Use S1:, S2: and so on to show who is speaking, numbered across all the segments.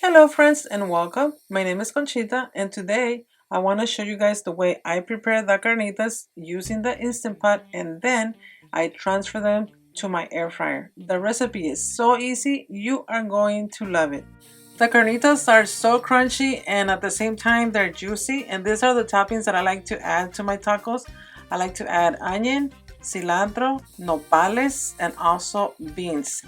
S1: Hello friends and welcome. My name is Conchita and today I want to show you guys the way I prepare the carnitas using the Instant Pot and then I transfer them to my air fryer. The recipe is so easy, you are going to love it. The carnitas are so crunchy and at the same time they're juicy, and these are the toppings that I like to add to my tacos. I like to add onion, cilantro, nopales, and also beans.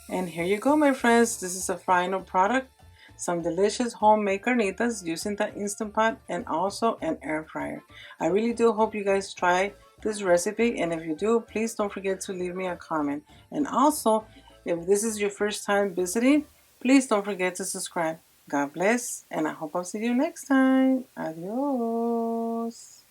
S1: And here you go, my friends. This is a final product. Some delicious homemade carnitas using the Instant Pot and also an air fryer. I really do hope you guys try this recipe, and if you do, please don't forget to leave me a comment. And also, if this is your first time visiting, please don't forget to subscribe. God bless, and I hope I'll see you next time. Adios.